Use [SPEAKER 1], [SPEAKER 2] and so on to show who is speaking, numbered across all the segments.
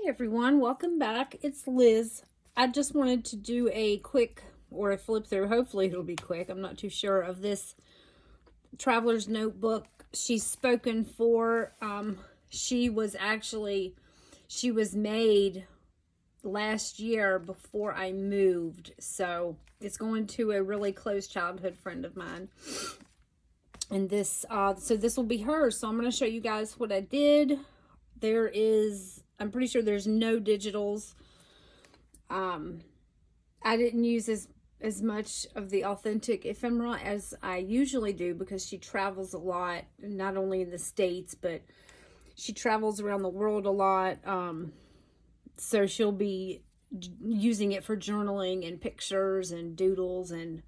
[SPEAKER 1] Hey everyone, welcome back. It's Liz. I just wanted to do a quick or a flip through. Hopefully it'll be quick. I'm not too sure of this Traveler's Notebook. She's spoken for. She was made last year before I moved. So it's going to a really close childhood friend of mine. And this will be hers. So I'm going to show you guys what I did. I'm pretty sure there's no digitals. I didn't use as much of the authentic ephemera as I usually do because she travels a lot, not only in the States, but she travels around the world a lot. So she'll be using it for journaling and pictures and doodles and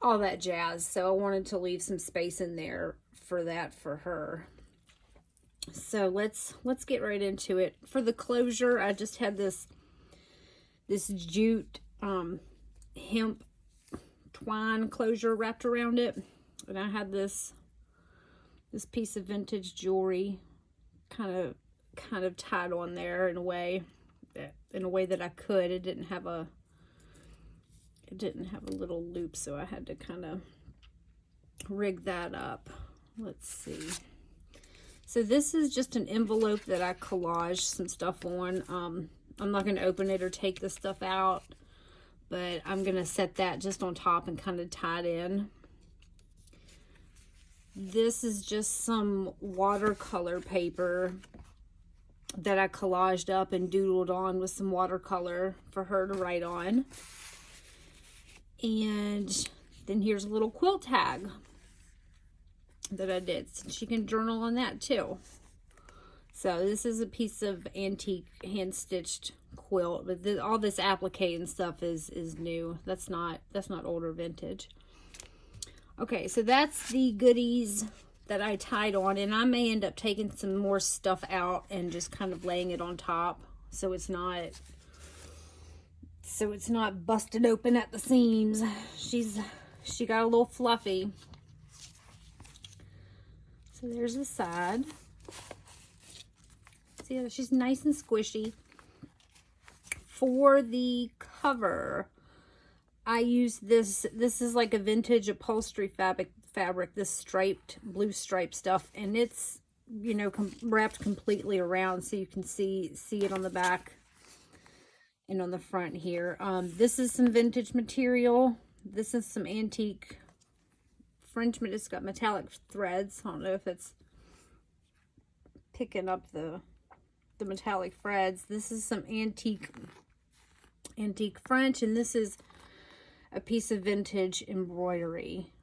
[SPEAKER 1] all that jazz. So I wanted to leave some space in there for that for her. So let's get right into it. For the closure, I just had this jute hemp twine closure wrapped around it, and I had this piece of vintage jewelry kind of tied on there in a way that I could. It didn't have a little loop, so I had to kind of rig that up. Let's see. So this is just an envelope that I collaged some stuff on. I'm not going to open it or take the stuff out, but I'm going to set that just on top and kind of tie it in. This is just some watercolor paper that I collaged up and doodled on with some watercolor for her to write on. And then here's a little quilt tag that I did. She can journal on that too. So this is a piece of antique hand-stitched quilt, but all this applique and stuff is new. That's not old or vintage. Okay, so that's the goodies that I tied on, and I may end up taking some more stuff out and just kind of laying it on top so it's not busted open at the seams. She got a little fluffy. So there's the side. See, she's nice and squishy. For the cover, I used this. This is like a vintage upholstery fabric, this blue striped stuff, and it's, wrapped completely around so you can see it on the back and on the front here. This is some vintage material. This is some antique fringement. It's got metallic threads. I don't know if it's picking up the metallic threads. This is some antique French, and this is a piece of vintage embroidery.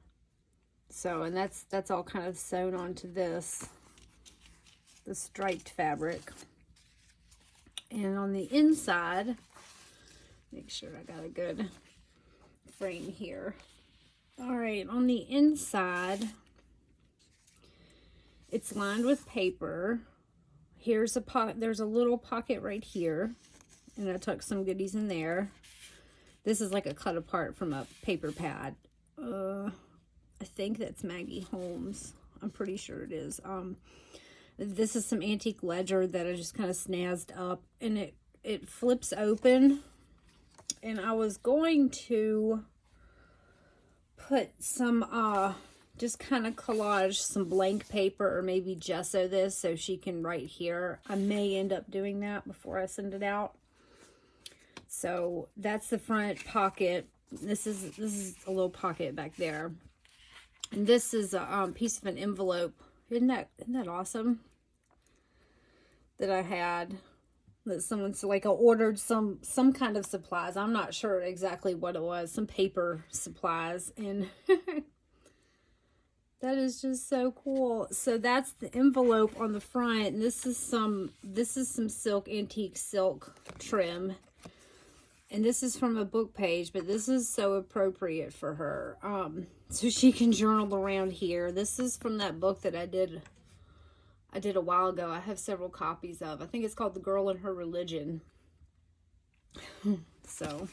[SPEAKER 1] So, and that's all kind of sewn onto the striped fabric. And on the inside, make sure I got a good frame here. All right, on the inside, it's lined with paper. There's a little pocket right here, and I tucked some goodies in there. This is like a cut apart from a paper pad. I think that's Maggie Holmes. I'm pretty sure it is. This is some antique ledger that I just kind of snazzed up, and it flips open. And I was going to put some just kind of collage some blank paper or maybe gesso this so she can write here. I may end up doing that before I send it out. So that's the front pocket. This is a little pocket back there, and this is a piece of an envelope. Isn't that awesome? That I had. That someone's like, I ordered some kind of supplies. I'm not sure exactly what it was. Some paper supplies, and that is just so cool. So that's the envelope on the front, and this is some antique silk trim, and this is from a book page, but this is so appropriate for her, so she can journal around here. This is from that book that I did a while ago. I have several copies of. I think it's called The Girl and Her Religion. So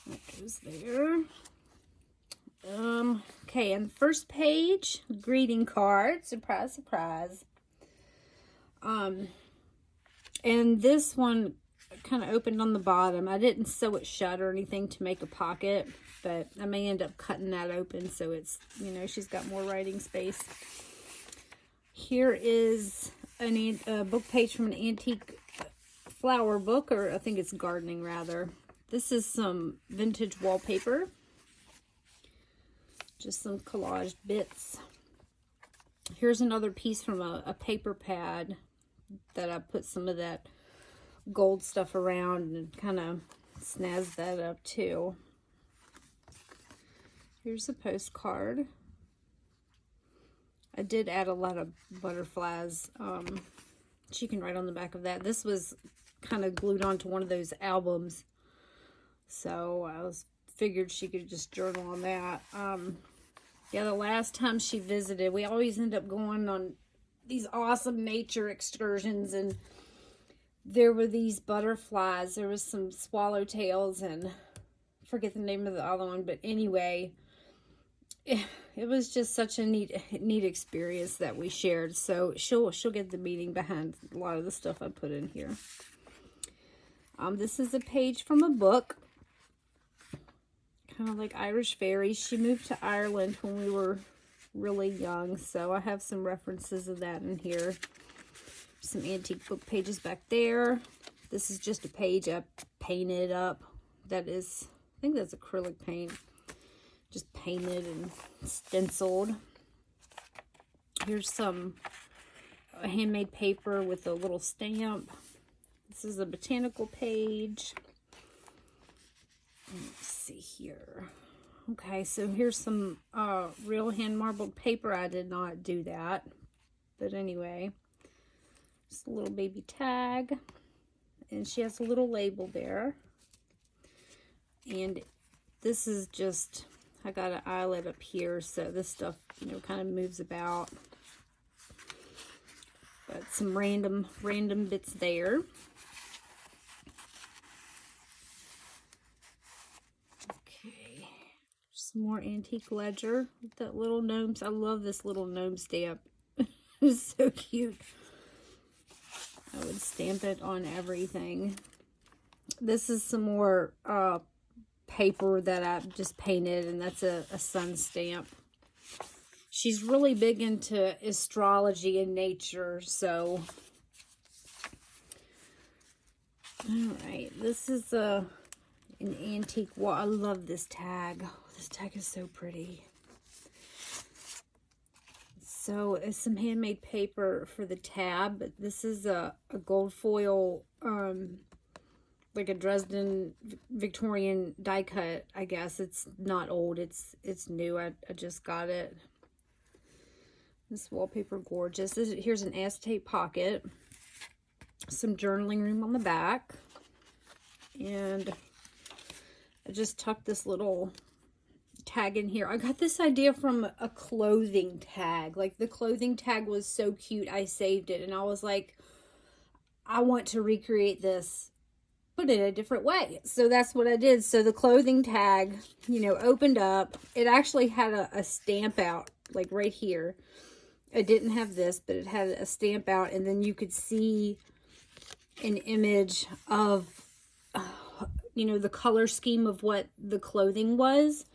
[SPEAKER 1] that goes there. Okay, and the first page, greeting card. Surprise, surprise. And this one kind of opened on the bottom. I didn't sew it shut or anything to make a pocket, but I may end up cutting that open so it's, you know, she's got more writing space. Here is a book page from an antique flower book, or I think it's gardening rather. This is some vintage wallpaper. Just some collaged bits. Here's another piece from a paper pad that I put some of that gold stuff around and kind of snazzed that up too. Here's a postcard. I did add a lot of butterflies. She can write on the back of that. This was kind of glued onto one of those albums, so I figured she could just journal on that. Yeah, the last time she visited, we always end up going on these awesome nature excursions, and there were these butterflies. There was some swallowtails, and I forget the name of the other one, but anyway, it was just such a neat experience that we shared. So she'll get the meaning behind a lot of the stuff I put in here. This is a page from a book, kind of like Irish Fairies. She moved to Ireland when we were really young, so I have some references of that in here. Some antique book pages back there. This is just a page I painted up. That is, I think that's acrylic paint. Just painted and stenciled. Here's some handmade paper with a little stamp. This is a botanical page. Let's see here. Okay, so here's some real hand marbled paper. I did not do that, but anyway, just a little baby tag, and she has a little label there. And this is just, I got an eyelet up here, so this stuff, you know, kind of moves about. But some random bits there. Okay, some more antique ledger with that little gnomes. I love this little gnome stamp. It's so cute. I would stamp it on everything. This is some more paper that I just painted, and that's a sun stamp. She's really big into astrology and nature, so all right, this is an antique wall. I love this tag. Oh, this tag is so pretty. So it's some handmade paper for the tab, but this is a gold foil, like a Dresden Victorian die cut, I guess. It's not old, it's new. I just got it. This wallpaper, gorgeous. Here's an acetate pocket, some journaling room on the back, and I just tucked this little tag in here. I got this idea from a clothing tag. Like, the clothing tag was so cute, I saved it, and I was like, I want to recreate this, but in a different way. So that's what I did. So the clothing tag, you know, opened up. It actually had a stamp out, like right here. It didn't have this, but it had a stamp out, and then you could see an image of, you know, the color scheme of what the clothing was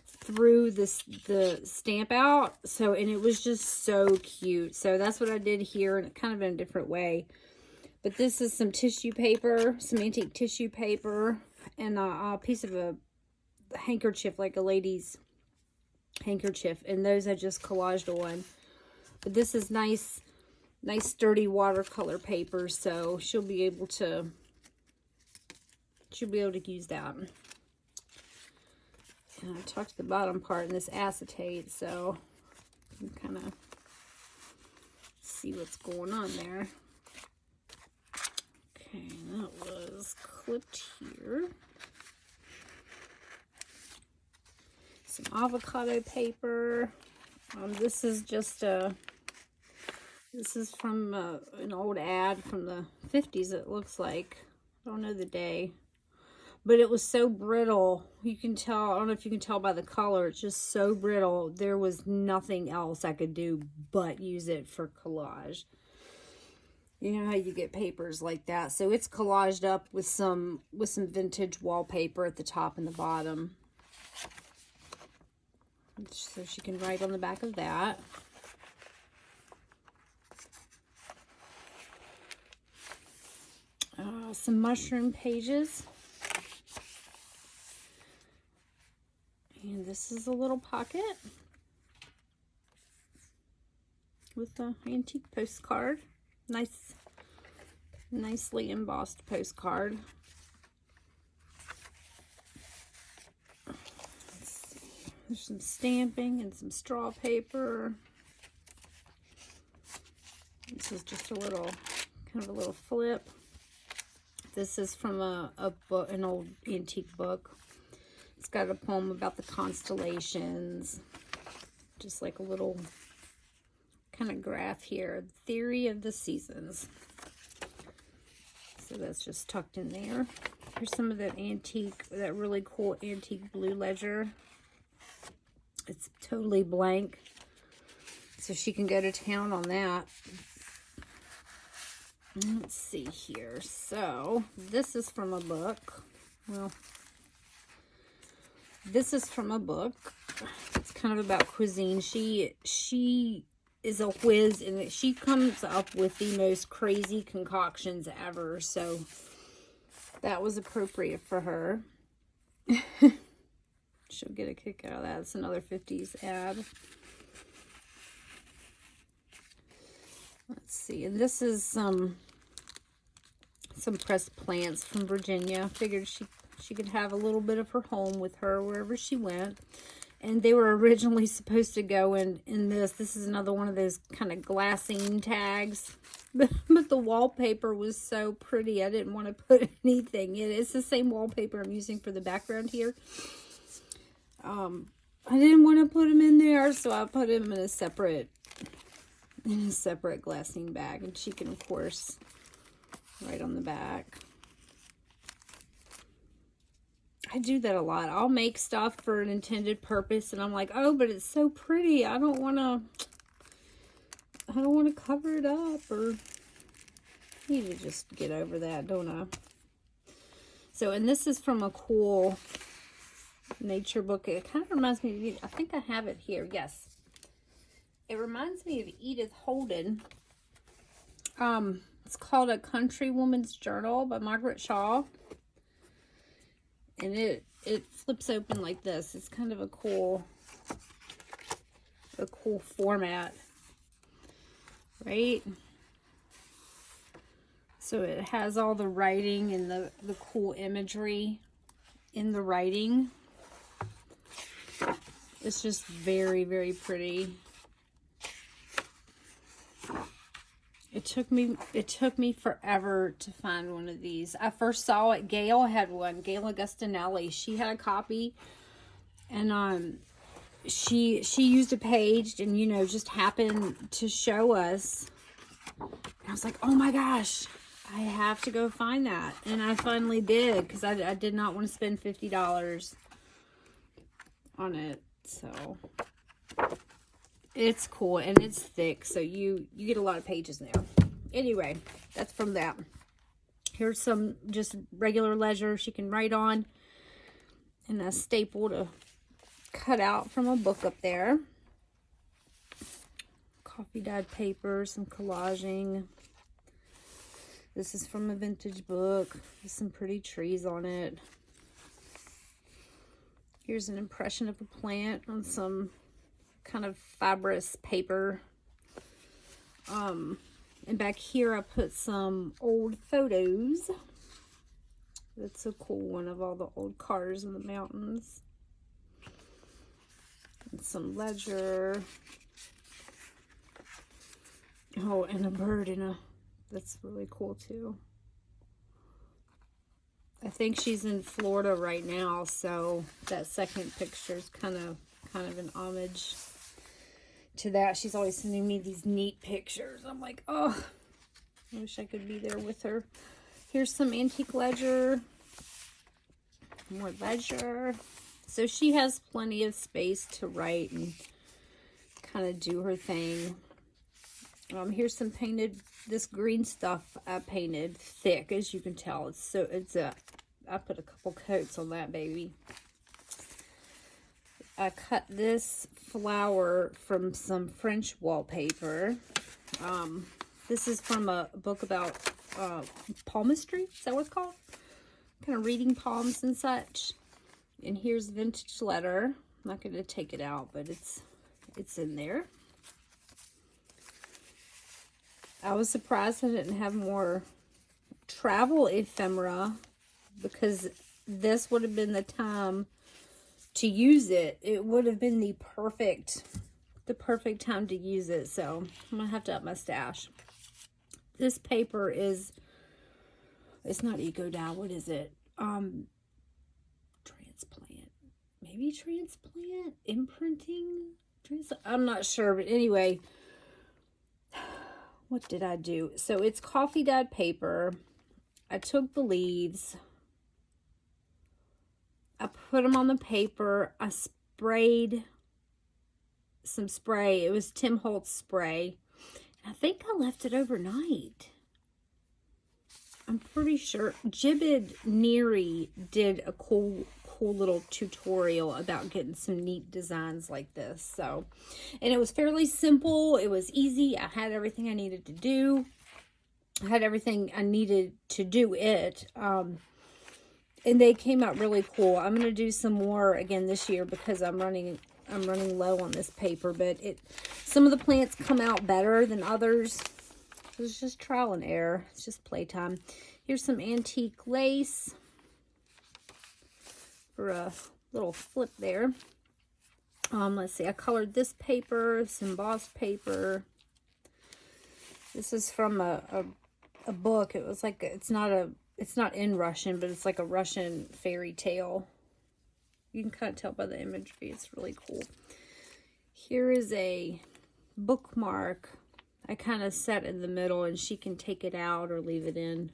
[SPEAKER 1] through the stamp out. So, and it was just so cute. So that's what I did here, and kind of in a different way. But this is some tissue paper, some antique tissue paper, and a piece of a handkerchief, like a lady's handkerchief. And those I just collaged on. But this is nice sturdy watercolor paper, so she'll be able to use that. And I tucked the bottom part in this acetate, so you can kind of see what's going on there. Okay, that was clipped here. Some avocado paper. This is just this is from an old ad from the 50s, it looks like. I don't know the day. But it was so brittle. You can tell, I don't know if you can tell by the color, it's just so brittle. There was nothing else I could do but use it for collage. You know how you get papers like that. So it's collaged up with some vintage wallpaper at the top and the bottom. So she can write on the back of that. Some mushroom pages. And this is a little pocket with an antique postcard. Nicely embossed postcard. Let's see. There's some stamping and some straw paper. This is just a little, kind of a little flip. This is from a book, an old antique book. It's got a poem about the constellations. Just like a little kind of graph here. Theory of the seasons. So that's just tucked in there. Here's some of that antique, that really cool antique blue ledger. It's totally blank. So she can go to town on that. Let's see here. So this is from a book. Well, this is from a book. It's kind of about cuisine. She is a whiz, and she comes up with the most crazy concoctions ever. So that was appropriate for her. She'll get a kick out of that. It's another 50s ad. Let's see, and this is some pressed plants from Virginia. Figured she could have a little bit of her home with her wherever she went. And they were originally supposed to go in this. This is another one of those kind of glassine tags. But the wallpaper was so pretty, I didn't want to put anything in it. It's the same wallpaper I'm using for the background here. I didn't want to put them in there, so I put them in a separate glassine bag, and she can, of course, write on the back. I do that a lot. I'll make stuff for an intended purpose, and I'm like, oh, but it's so pretty. I don't want to cover it up, or I need to just get over that, don't I? So, and this is from a cool nature book. It kind of reminds me of, I think I have it here. Yes. It reminds me of Edith Holden. It's called A Country Woman's Journal by Margaret Shaw. And it flips open like this. It's kind of a cool format, right? So it has all the writing and the cool imagery in the writing. It's just very, very pretty. It took me forever to find one of these. I first saw it. Gail had one. Gail Augustinelli. She had a copy, and she used a page, and just happened to show us. And I was like, oh my gosh, I have to go find that, and I finally did, because I did not want to spend $50 on it. So it's cool, and it's thick, so you get a lot of pages in there. Anyway, that's from that. Here's some just regular ledger she can write on, and a staple to cut out from a book up there. Coffee dyed paper, some collaging. This is from a vintage book with some pretty trees on it. Here's an impression of a plant on some kind of fibrous paper. And back here I put some old photos. That's a cool one of all the old cars in the mountains. And some ledger. Oh, and a bird that's really cool too. I think she's in Florida right now, so that second picture is kind of an homage to that. She's always sending me these neat pictures. I'm like, oh, I wish I could be there with her. Here's some antique ledger. More ledger. So she has plenty of space to write and kind of do her thing. Here's some painted, this green stuff I painted thick, as you can tell. I put a couple coats on that baby. I cut this flower from some French wallpaper. This is from a book about palmistry. Is that what it's called? Kind of reading palms and such. And here's vintage letter. I'm not going to take it out, but it's in there. I was surprised I didn't have more travel ephemera, because this would have been the time to use it. It would have been the perfect time to use it. So I'm gonna have to up my stash. This paper is, it's not Eco Dye. What is it? Transplant. Maybe transplant? Imprinting? I'm not sure, but anyway, what did I do? So it's coffee dyed paper. I took the leaves. I put them on the paper. I sprayed some spray. It was Tim Holtz spray. I think I left it overnight. I'm pretty sure. Jibbid Neary did a cool little tutorial about getting some neat designs like this. So, and it was fairly simple. It was easy. I had everything I needed to do. I had everything I needed to do it. And they came out really cool. I'm going to do some more again this year because I'm running low on this paper, but some of the plants come out better than others. It's just trial and error. It's just playtime. Here's some antique lace for a little flip there. Let's see. I colored this paper, this embossed paper. This is from a book. It was like, it's not in Russian, but it's like a Russian fairy tale. You can kind of tell by the imagery. It's really cool. Here is a bookmark. I kind of set in the middle, and she can take it out or leave it in.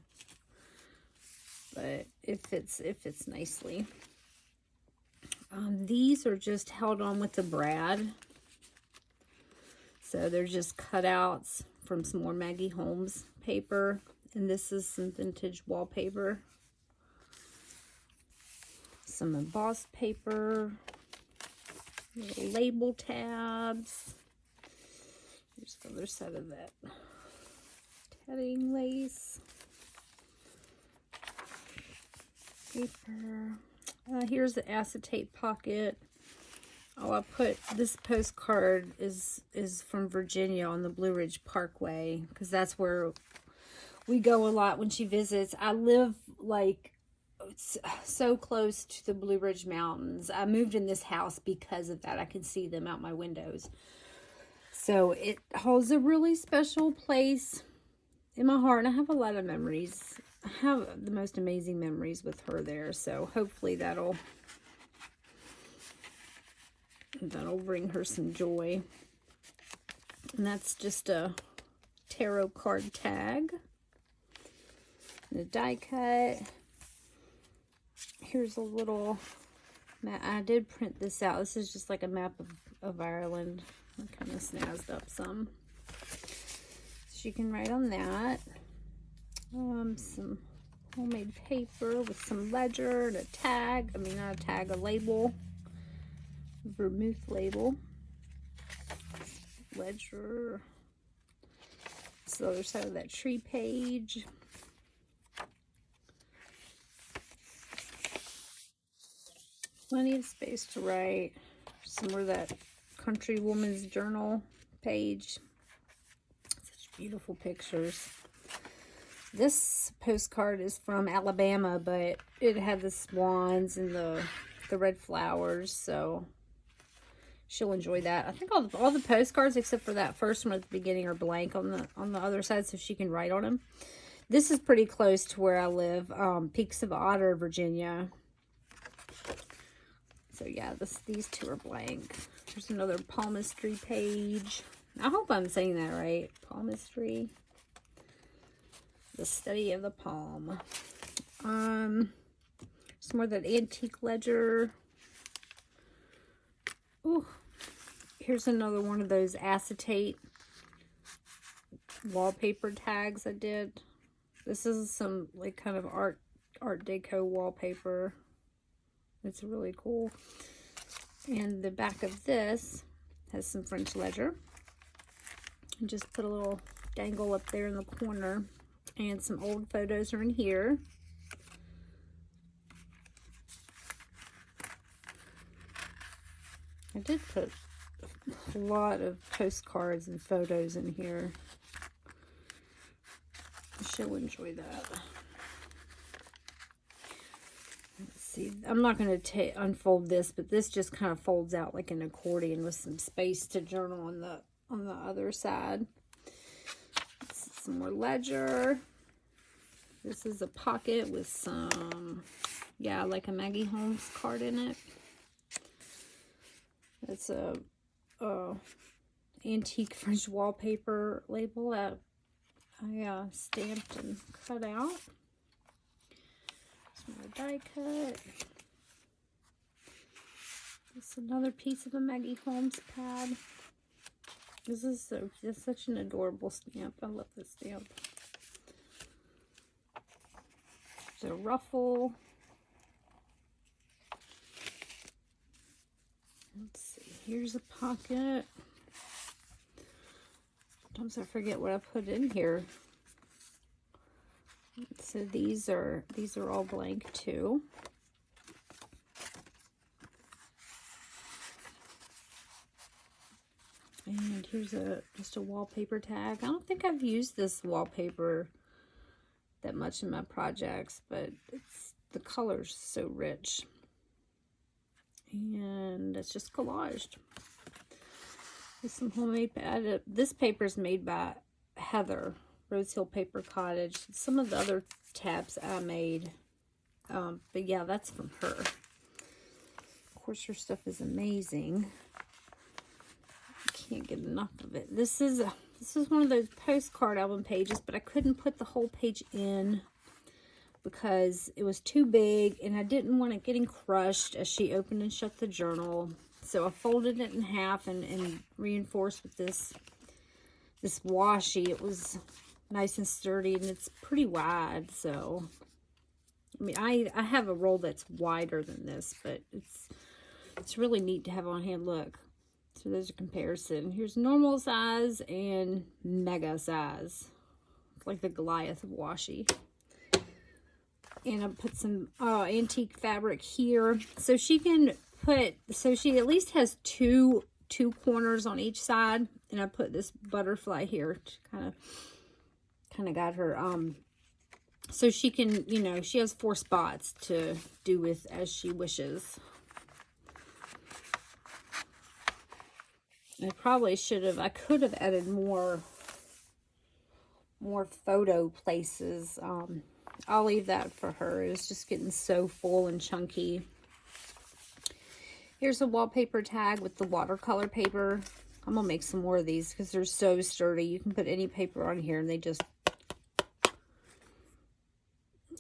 [SPEAKER 1] But it fits nicely. These are just held on with the brad. So they're just cutouts from some more Maggie Holmes paper. And this is some vintage wallpaper. Some embossed paper. Little label tabs. Here's the other side of that. Tatting lace. Paper. Here's the acetate pocket. Oh, I put this postcard is from Virginia on the Blue Ridge Parkway, because that's where we go a lot when she visits. I live like so close to the Blue Ridge Mountains. I moved in this house because of that. I can see them out my windows. So it holds a really special place in my heart. And I have a lot of memories. I have the most amazing memories with her there. So hopefully that'll bring her some joy. And that's just a tarot card tag. And a die cut. Here's a little map. I did print this out. This is just like a map of Ireland. I kind of snazzed up some. So you can write on that. Some homemade paper with some ledger and a tag. I mean, not a tag, a label. Vermouth label. Ledger. It's the other side of that tree page. Plenty of space to write. Some more of that Country Woman's Journal page. Such beautiful pictures. This postcard is from Alabama, but it had the swans and the red flowers, so she'll enjoy that. I think all the postcards except for that first one at the beginning are blank on the other side, so she can write on them. This is pretty close to where I live, Peaks of Otter, Virginia. So yeah, these two are blank. There's another palmistry page. I hope I'm saying that right. Palmistry. The study of the palm. Some more of that antique ledger. Ooh. Here's another one of those acetate wallpaper tags I did. This is some like kind of art deco wallpaper. It's really cool. And the back of this has some French ledger. And just put a little dangle up there in the corner. And some old photos are in here. I did put a lot of postcards and photos in here. She'll enjoy that. Let's see. I'm not going to unfold this, but this just kind of folds out like an accordion with some space to journal on the other side. Some more ledger. This is a pocket with some, yeah, like a Maggie Holmes card in it. It's a antique French wallpaper label that I stamped and cut out. Some more die cut. This is another piece of a Maggie Holmes pad. This is such an adorable stamp. I love this stamp. There's a ruffle. Let's see. Here's a pocket. Sometimes I forget what I put in here. So these are all blank too. And here's just a wallpaper tag. I don't think I've used this wallpaper that much in my projects, but the color's so rich. And it's just collaged. With some homemade pad. This paper is made by Heather, Rose Hill Paper Cottage. Some of the other tabs I made. But yeah, that's from her. Of course, her stuff is amazing. I can't get enough of it. This is one of those postcard album pages, but I couldn't put the whole page in because it was too big and I didn't want it getting crushed as she opened and shut the journal. So I folded it in half and reinforced with this washi. It was nice and sturdy and it's pretty wide. So, I mean, I have a roll that's wider than this, but it's really neat to have on hand. Look. So there's a comparison. Here's normal size and mega size. It's like the Goliath of washi. And I put some antique fabric here. So she can put, so she at least has two corners on each side. And I put this butterfly here to kind of got her, so she can, you know, she has 4 spots to do with as she wishes. I probably should have, I could have added more photo places. I'll leave that for her. It was just getting so full and chunky. Here's a wallpaper tag with the watercolor paper. I'm going to make some more of these because they're so sturdy. You can put any paper on here and they just,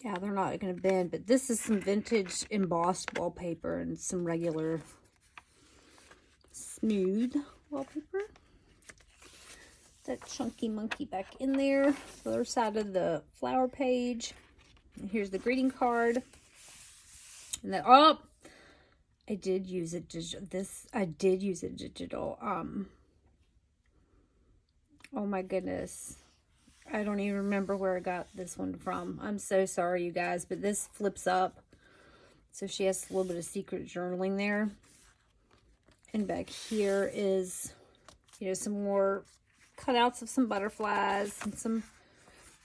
[SPEAKER 1] yeah, they're not going to bend. But this is some vintage embossed wallpaper and some regular smooth wallpaper. That chunky monkey back in there. The other side of the flower page. And here's the greeting card. And then, oh, I did use it digital. I did use it digital. Oh my goodness. I don't even remember where I got this one from. I'm so sorry, you guys, but this flips up. So she has a little bit of secret journaling there. And back here is, you know, some more cutouts of some butterflies and some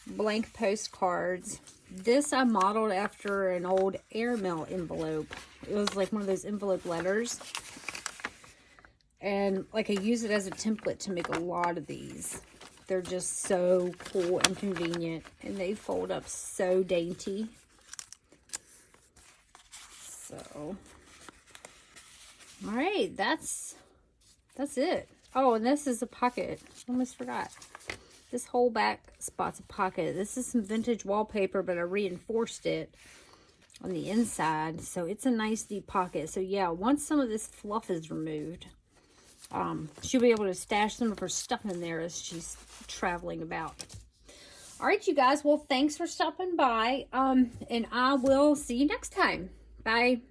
[SPEAKER 1] blank postcards. This I modeled after an old airmail envelope. It was like one of those envelope letters. And like I use it as a template to make a lot of these. They're just so cool and convenient. And they fold up so dainty. So, all right, that's it. Oh, and this is a pocket. Almost forgot. This whole back spot's a pocket. This is some vintage wallpaper, but I reinforced it on the inside. So it's a nice deep pocket. So yeah, once some of this fluff is removed, she'll be able to stash some of her stuff in there as she's traveling about. All right, you guys. Well, thanks for stopping by. And I will see you next time. Bye.